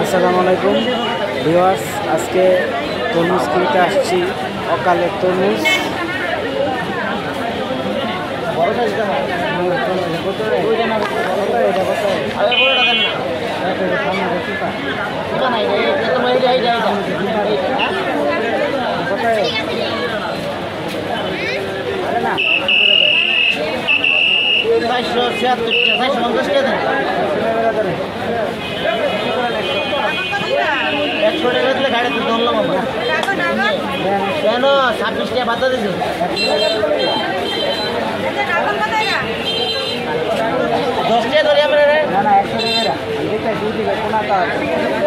আসসালামু আলাইকুম ভিউয়ার্স, আজকে তরমুজ কিনতে আসছি। অকালের তরমুজ কেন 26 টাকা বাতা দিয়েছে 10 টাকা ধরে আমরা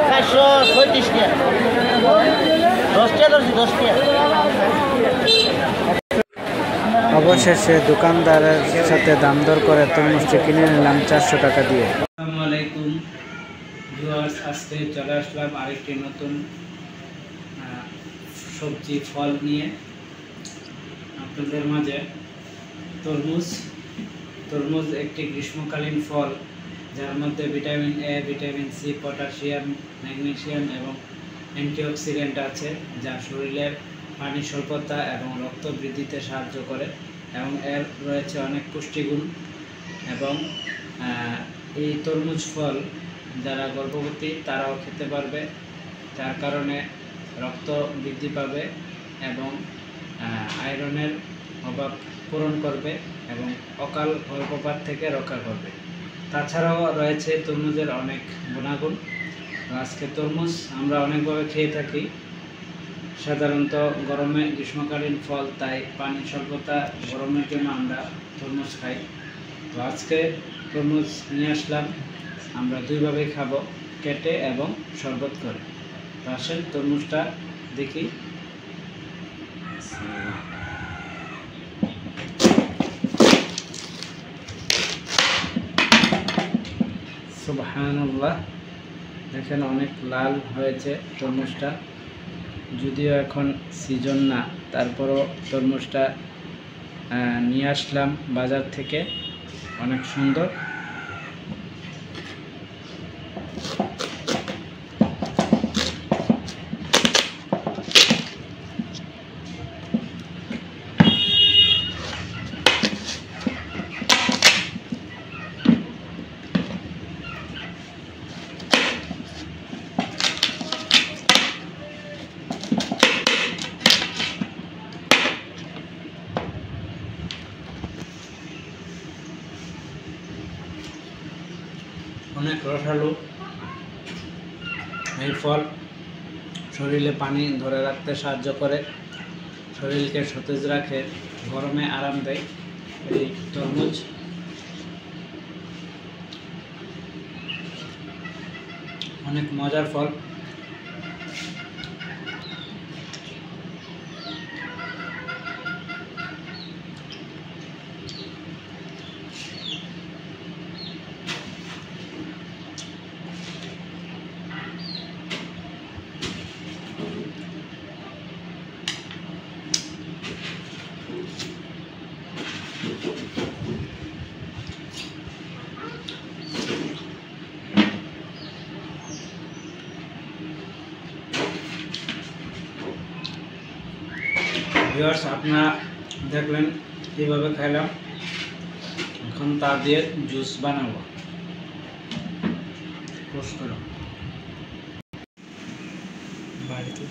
436 টাকা 10 টাকা ধরছি 10 টাকা। অবশেষে দোকানদারের সাথে দাম দর করে তরমুজটি কিনে নিলাম 400 টাকা দিয়ে। আসসালামু আলাইকুম ভিউয়ার্স, আজকে চলে আসলাম আরেকটি নতুন সবজি ফল নিয়ে আপনাদের মাঝে। তরমুজ একটি গ্রীষ্মকালীন ফল, যার মধ্যে vitamin A, vitamin C, potassium, magnesium এবং অ্যান্টিঅক্সিডেন্ট আছে, যা শরীরের পানি স্বল্পতা এবং রক্ত বৃদ্ধিতে সাহায্য করে এবং এর রয়েছে অনেক পুষ্টিগুণ। এবং এই তরমুজ ফল যারা গর্ভবতী তারাও খেতে পারবে, যার কারণে রক্ত বৃদ্ধি পাবে এবং আয়রনের অভাব পূরণ করবে এবং অকাল গর্ভপাত থেকে রক্ষা করবে। তাছাড়াও রয়েছে তরমুজের অনেক গুণাগুণ। আজকে তরমুজ আমরা অনেকভাবে খেয়ে থাকি, সাধারণত গরমে গ্রীষ্মকালীন ফল, তাই পানি স্বল্পতা গরমের জন্য আমরা তরমুজ খাই। তো আজকে তরমুজ নিয়ে আসলাম, আমরা দুইভাবে খাবো, কেটে এবং শরবত করে। তো আসেন তরমুজটা দেখি। সুবহানাল্লাহ, দেখেন অনেক লাল হয়েছে তরমুজটা, যদিও এখন সিজন না, তারপরও তরমুজটা নিয়ে আসলাম বাজার থেকে, অনেক সুন্দর। অনেক রসালো এই ফল, শরীরে পানি ধরে রাখতে সাহায্য করে, শরীরকে সতেজ রাখে, গরমে আরাম দেয়। এই তরমুজ অনেক মজার ফল। ভিউয়ার্স, আপনারা দেখলেন কীভাবে খাইলাম, এখন তা দিয়ে জুস বানাবো। পোস্ট করো বাড়িতে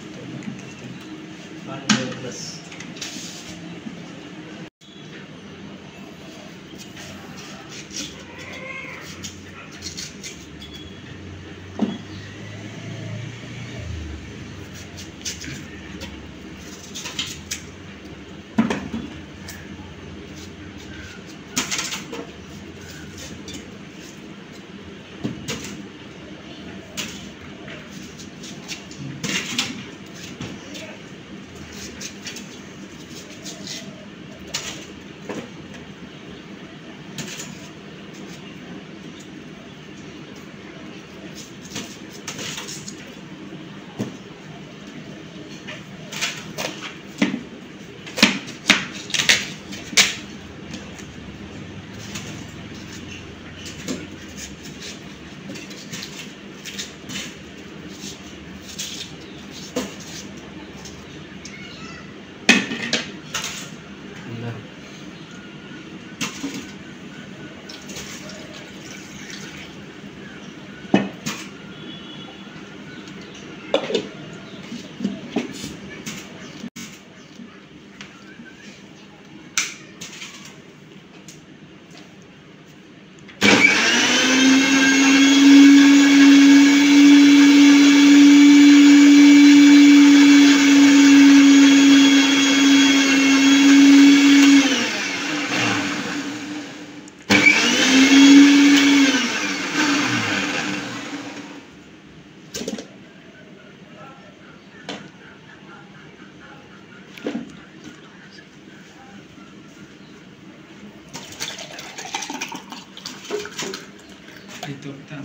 ভিতরটা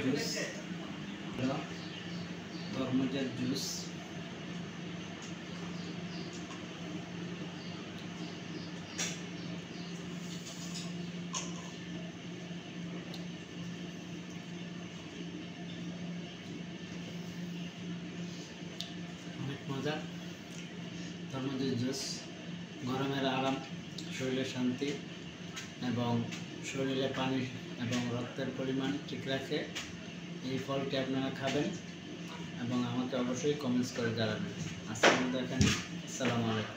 জুস, তরমুজের জুস, অনেক মজা। তরমুজের জুস গরমের আরাম, শরীরের শান্তি এবং শরীরে পানি এবং রক্তের পরিমাণ ঠিক রাখে। এই ফলটি আপনারা খাবেন এবং আমাকে অবশ্যই কমেন্টস করে জানাবেন। আজকের মতো এখানে, আসসালামু আলাইকুম।